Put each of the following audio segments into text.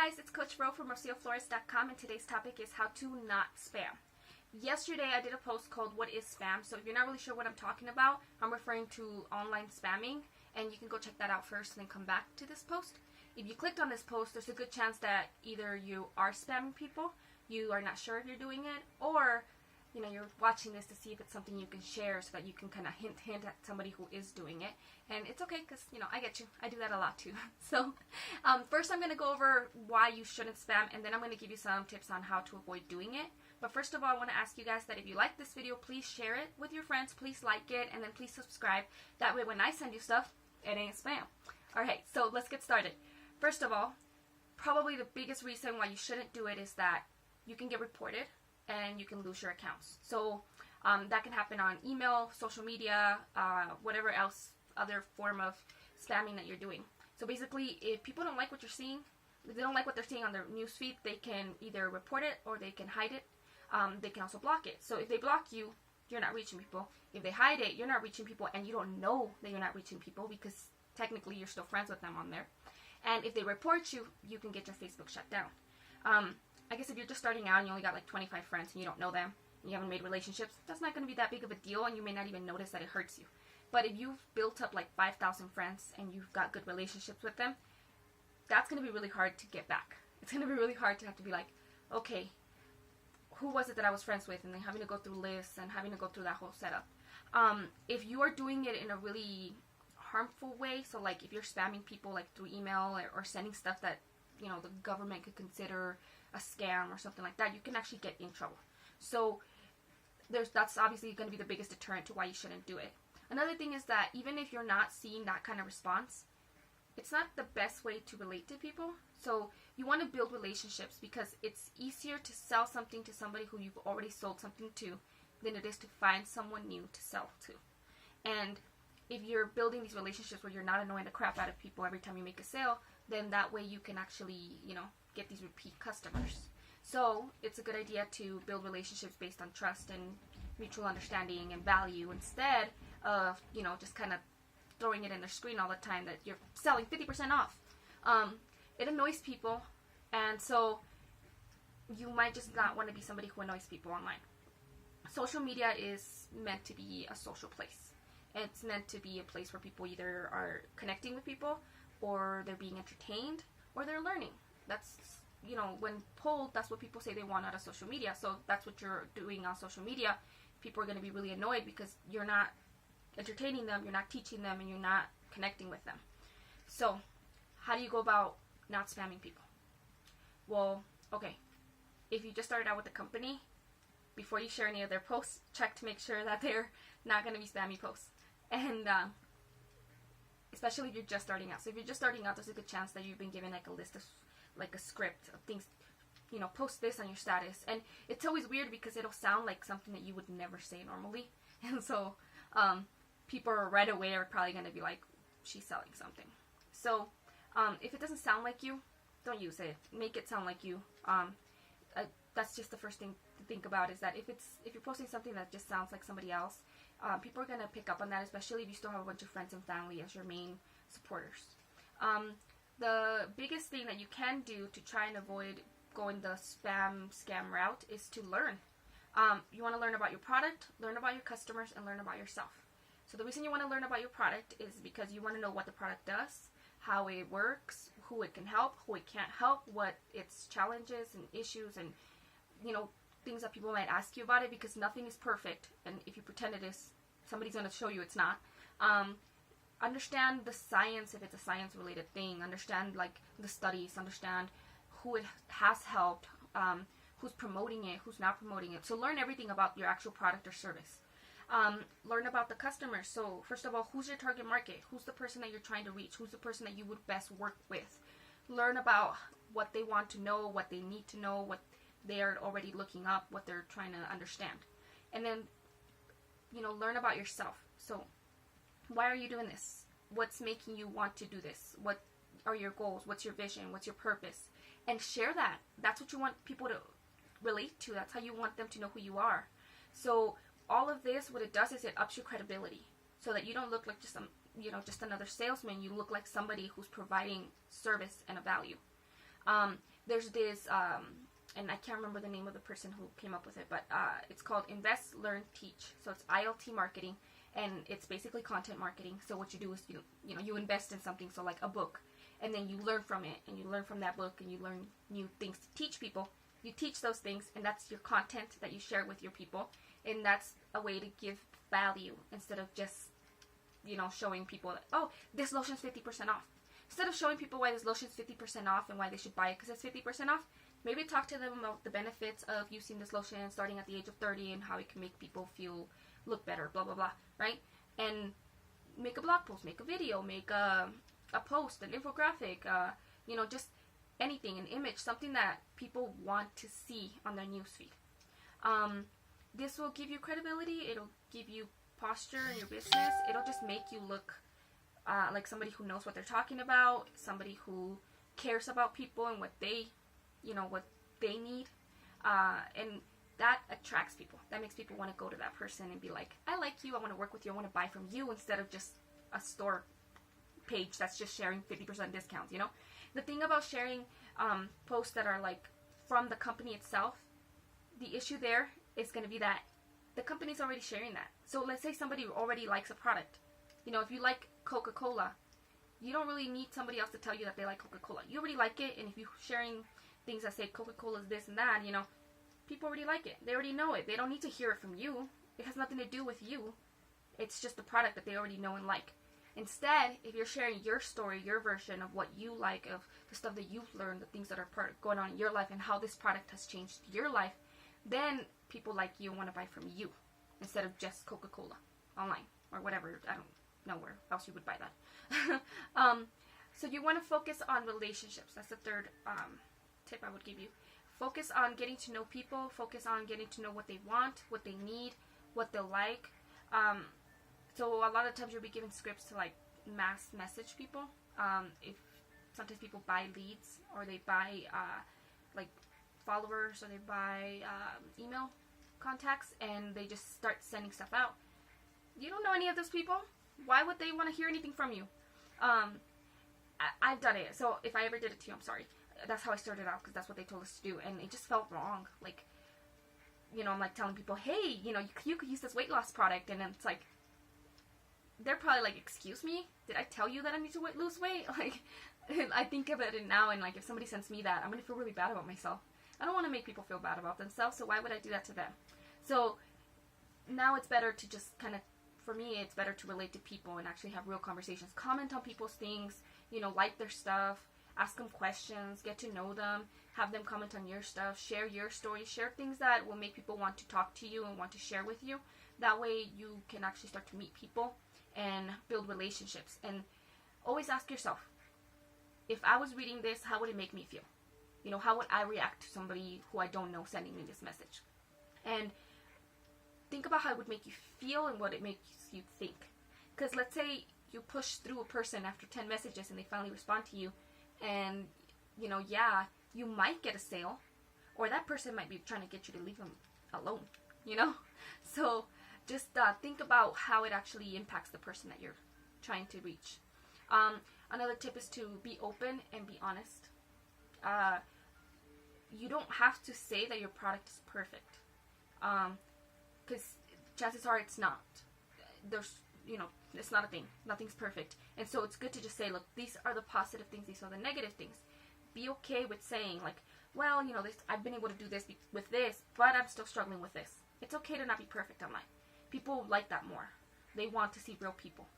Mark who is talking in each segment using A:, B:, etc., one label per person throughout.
A: guys, it's Coach Ro from RocioFlores.com, and today's topic is how to not spam. Yesterday I did a post called What is Spam? So if you're not really sure what I'm talking about, I'm referring to online spamming, and you can go check that out first and then come back to this post. If you clicked on this post, there's a good chance that either you are spamming people, you are not sure if you're doing it, or you're watching this to see if it's something you can share so that you can kind of hint at somebody who is doing it. And it's okay because, I get you. I do that a lot too. So first I'm going to go over why you shouldn't spam, and then I'm going to give you some tips on how to avoid doing it. But first of all, I want to ask you guys that if you like this video, please share it with your friends. Please like it, and then please subscribe. That way when I send you stuff, it ain't spam. Alright, so let's get started. First of all, probably the biggest reason why you shouldn't do it is that you can get reported and you can lose your accounts. So that can happen on email, social media, whatever else, other form of spamming that you're doing. So basically, if people don't like what you're seeing, if they don't like what they're seeing on their newsfeed, they can either report it or they can hide it. They can also block it. So if they block you, you're not reaching people. If they hide it, you're not reaching people, and you don't know that you're not reaching people because technically you're still friends with them on there. And if they report you, you can get your Facebook shut down. I guess if you're just starting out and you only got like 25 friends and you don't know them, and you haven't made relationships, that's not going to be that big of a deal, and you may not even notice that it hurts you. But if you've built up like 5,000 friends and you've got good relationships with them, that's going to be really hard to get back. It's going to be really hard to have to be like, okay, who was it that I was friends with? And then having to go through lists and having to go through that whole setup. If you are doing it in a really harmful way, so like if you're spamming people like through email or sending stuff that the government could consider a scam or something like that, you can actually get in trouble. So that's obviously going to be the biggest deterrent to why you shouldn't do it. Another thing is that even if you're not seeing that kind of response, it's not the best way to relate to people. So you want to build relationships because it's easier to sell something to somebody who you've already sold something to than it is to find someone new to sell to. And if you're building these relationships where you're not annoying the crap out of people every time you make a sale, then that way you can actually, get these repeat customers. So it's a good idea to build relationships based on trust and mutual understanding and value instead of, just kind of throwing it in their screen all the time that you're selling 50% off. It annoys people, and so you might just not want to be somebody who annoys people online. Social media is meant to be a social place. It's meant to be a place where people either are connecting with people, or they're being entertained, or they're learning. That's, when polled, that's what people say they want out of social media. So that's what you're doing on social media. People are going to be really annoyed because you're not entertaining them, you're not teaching them, and you're not connecting with them. So how do you go about not spamming people? Well, okay, if you just started out with a company, before you share any of their posts, check to make sure that they're not going to be spammy posts. And especially if you're just starting out. So if you're just starting out, there's a good chance that you've been given like a list of, like a script of things, post this on your status. And it's always weird because it'll sound like something that you would never say normally. And so people right away are probably going to be like, she's selling something. So if it doesn't sound like you, don't use it. Make it sound like you. That's just the first thing to think about, is that if you're posting something that just sounds like somebody else, people are going to pick up on that, especially if you still have a bunch of friends and family as your main supporters. The biggest thing that you can do to try and avoid going the scam route is to learn. You want to learn about your product, learn about your customers, and learn about yourself. So the reason you want to learn about your product is because you want to know what the product does, how it works, who it can help, who it can't help, what its challenges and issues and things that people might ask you about it, because nothing is perfect, and if you pretend it is, somebody's going to show you it's not. Understand the science if it's a science related thing. Understand like the studies. Understand who it has helped, who's promoting it, who's not promoting it. So learn everything about your actual product or service. Learn about the customers. So first of all, who's your target market? Who's the person that you're trying to reach? Who's the person that you would best work with? Learn about what they want to know, what they need to know, what they are already looking up, what they're trying to understand. And then, learn about yourself. So why are you doing this? What's making you want to do this? What are your goals? What's your vision? What's your purpose? And share that. That's what you want people to relate to. That's how you want them to know who you are. So all of this, what it does is it ups your credibility, so that you don't look like just just another salesman. You look like somebody who's providing service and a value. there's this, and I can't remember the name of the person who came up with it, but it's called Invest, Learn, Teach. So it's ILT marketing, and it's basically content marketing. So what you do is you invest in something, so like a book, and then you learn from it, and you learn from that book, and you learn new things to teach people. You teach those things, and that's your content that you share with your people, and that's a way to give value instead of just showing people that, oh, this lotion's 50% off. Instead of showing people why this lotion's 50% off and why they should buy it because it's 50% off, maybe talk to them about the benefits of using this lotion starting at the age of 30 and how it can make people look better, blah, blah, blah, right? And make a blog post, make a video, make a post, an infographic, just anything, an image, something that people want to see on their newsfeed. This will give you credibility. It'll give you posture in your business. It'll just make you look like somebody who knows what they're talking about, somebody who cares about people and what they need, and that attracts people. That makes people want to go to that person and be like, I like you, I want to work with you, I want to buy from you, instead of just a store page that's just sharing 50% discounts. The thing about sharing posts that are like from the company itself, the issue there is going to be that the company's already sharing that. So let's say somebody already likes a product. If you like Coca-Cola, you don't really need somebody else to tell you that they like Coca-Cola. You already like it, and if you're sharing things that say Coca-Cola is this and that, people already like it. They already know it. They don't need to hear it from you. It has nothing to do with you. It's just the product that they already know and like. Instead, if you're sharing your story, your version of what you like, of the stuff that you've learned, the things that are going on in your life, and how this product has changed your life, then people like you want to buy from you instead of just Coca-Cola online or whatever. I don't know where else you would buy that. So you want to focus on relationships. That's the third tip I would give you. Focus on getting to know people. Focus on getting to know what they want, what they need, what they'll like. So a lot of times you'll be given scripts to like mass message people. If sometimes people buy leads, or they buy like followers, or they buy email contacts, and they just start sending stuff out. You don't know any of those people. Why would they want to hear anything from you? I've done it. So if I ever did it to you, I'm sorry. That's how I started out, because that's what they told us to do, and it just felt wrong. Like, I'm like telling people, hey, you could use this weight loss product, and then it's like, they're probably like, excuse me? Did I tell you that I need to lose weight? Like, I think of it now, and like, if somebody sends me that, I'm going to feel really bad about myself. I don't want to make people feel bad about themselves, so why would I do that to them? So now it's better to just kind of, for me, it's better to relate to people and actually have real conversations. Comment on people's things, like their stuff, ask them questions, get to know them, have them comment on your stuff, share your story, share things that will make people want to talk to you and want to share with you. That way you can actually start to meet people and build relationships. And always ask yourself, if I was reading this, how would it make me feel? How would I react to somebody who I don't know sending me this message? And think about how it would make you feel and what it makes you think. Because let's say you push through a person after 10 messages and they finally respond to you, and you might get a sale, or that person might be trying to get you to leave them alone. So just think about how it actually impacts the person that you're trying to reach. Another tip is to be open and be honest. You don't have to say that your product is perfect, because chances are it's not. It's not a thing. Nothing's perfect. And so it's good to just say, look, these are the positive things, these are the negative things. Be okay with saying, like, well, I've been able to do this with this, but I'm still struggling with this. It's okay to not be perfect online. People like that more. They want to see real people.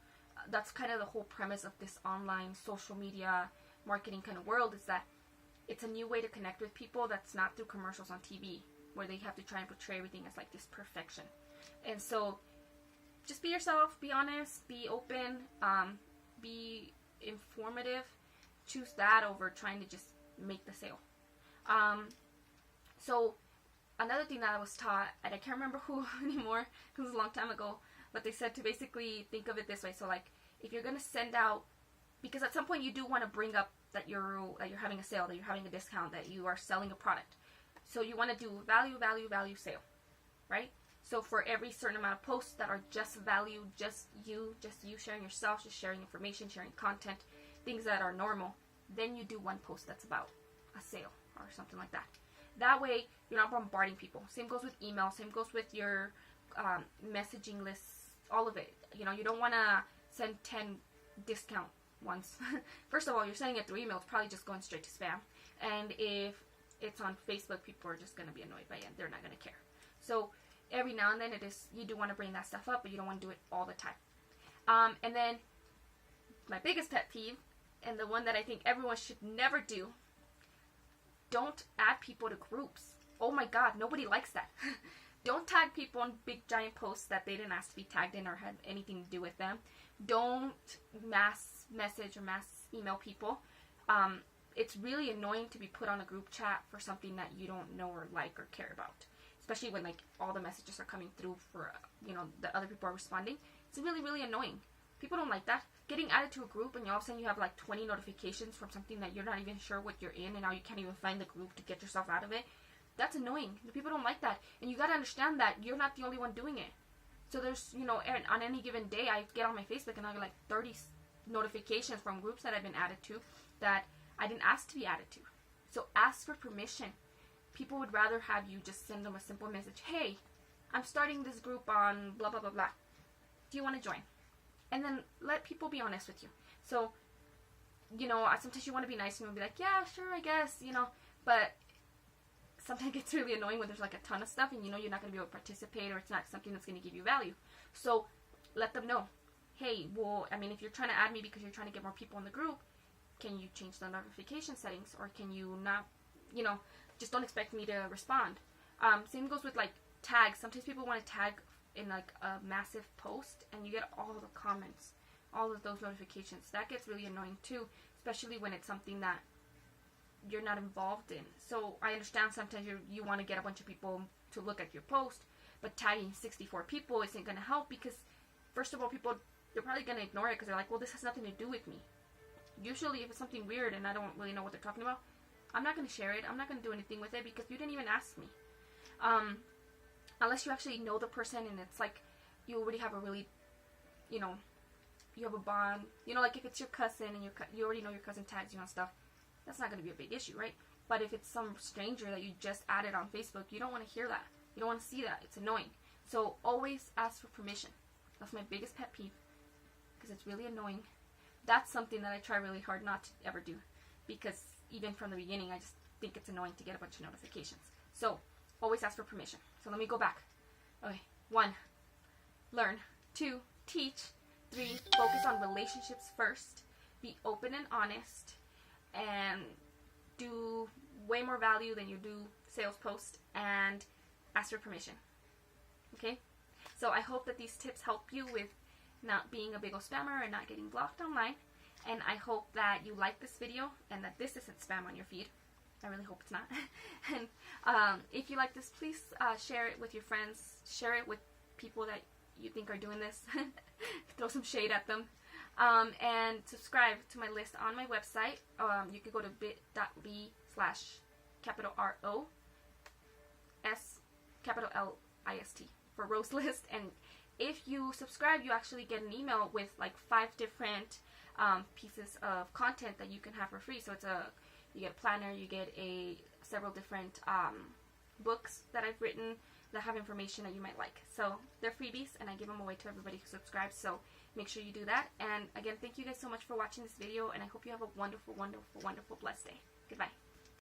A: That's kind of the whole premise of this online social media marketing kind of world, is that it's a new way to connect with people that's not through commercials on TV, where they have to try and portray everything as like this perfection. And so just be yourself, be honest, be open, be informative. Choose that over trying to just make the sale. So another thing that I was taught, and I can't remember who anymore, because it was a long time ago, but they said to basically think of it this way. So like, if you're going to send out, because at some point you do want to bring up that you're having a sale, that you're having a discount, that you are selling a product. So you want to do value sale, right? So for every certain amount of posts that are just value, just you sharing yourself, just sharing information, sharing content, things that are normal, then you do one post that's about a sale or something like that. That way, you're not bombarding people. Same goes with email. Same goes with your messaging lists. All of it. You know, you don't want to send 10 discount ones. First of all, you're sending it through email. It's probably just going straight to spam. And if it's on Facebook, people are just going to be annoyed by it. They're not going to care. So every now and then, you do want to bring that stuff up, but you don't want to do it all the time. And then my biggest pet peeve, and the one that I think everyone should never do, don't add people to groups. Oh my God, nobody likes that. Don't tag people on big giant posts that they didn't ask to be tagged in or had anything to do with them. Don't mass message or mass email people. It's really annoying to be put on a group chat for something that you don't know or like or care about. Especially when like all the messages are coming through for, you know, the other people are responding. It's really, really annoying. People don't like that. Getting added to a group and all of a sudden you have like 20 notifications from something that you're not even sure what you're in, and now you can't even find the group to get yourself out of it. That's annoying. The people don't like that. And you gotta understand that you're not the only one doing it. So there's, you know, on any given day I get on my Facebook and I get like 30 notifications from groups that I've been added to that I didn't ask to be added to. So ask for permission. People would rather have you just send them a simple message. Hey, I'm starting this group on blah, blah, blah, blah. Do you want to join? And then let people be honest with you. So, you know, sometimes you want to be nice and be like, yeah, sure, I guess, you know. But sometimes it gets really annoying when there's like a ton of stuff and you know you're not going to be able to participate, or it's not something that's going to give you value. So let them know. Hey, well, I mean, if you're trying to add me because you're trying to get more people in the group, can you change the notification settings, or can you not, you know, just don't expect me to respond. Same goes with like tags. Sometimes people want to tag in like a massive post and you get all the comments, all of those notifications. That gets really annoying too, especially when it's something that you're not involved in. So I understand sometimes you want to get a bunch of people to look at your post, but tagging 64 people isn't going to help, because first of all, people, they're probably going to ignore it because they're like, well, this has nothing to do with me. Usually if it's something weird and I don't really know what they're talking about, I'm not going to share it. I'm not going to do anything with it because you didn't even ask me. Unless you actually know the person and it's like you already have a really, you know, you have a bond. You know, like if it's your cousin and you already know your cousin tags you on stuff, that's not going to be a big issue, right? But if it's some stranger that you just added on Facebook, you don't want to hear that. You don't want to see that. It's annoying. So always ask for permission. That's my biggest pet peeve because it's really annoying. That's something that I try really hard not to ever do, because even from the beginning, I just think it's annoying to get a bunch of notifications. So always ask for permission. So let me go back. Okay, 1, learn. 2, teach. 3, focus on relationships first. Be open and honest. And do way more value than you do sales posts. And ask for permission. Okay? So I hope that these tips help you with not being a big old spammer and not getting blocked online. And I hope that you like this video and that this isn't spam on your feed. I really hope it's not. And if you like this, please share it with your friends. Share it with people that you think are doing this. Throw some shade at them. And subscribe to my list on my website. You can go to bit.ly/ROS for Rose List. And if you subscribe, you actually get an email with like 5 different pieces of content that you can have for free. So it's you get a planner, you get several different books that I've written that have information that you might like. So they're freebies and I give them away to everybody who subscribes. So make sure you do that. And again, thank you guys so much for watching this video, and I hope you have a wonderful, wonderful, wonderful, blessed day. Goodbye.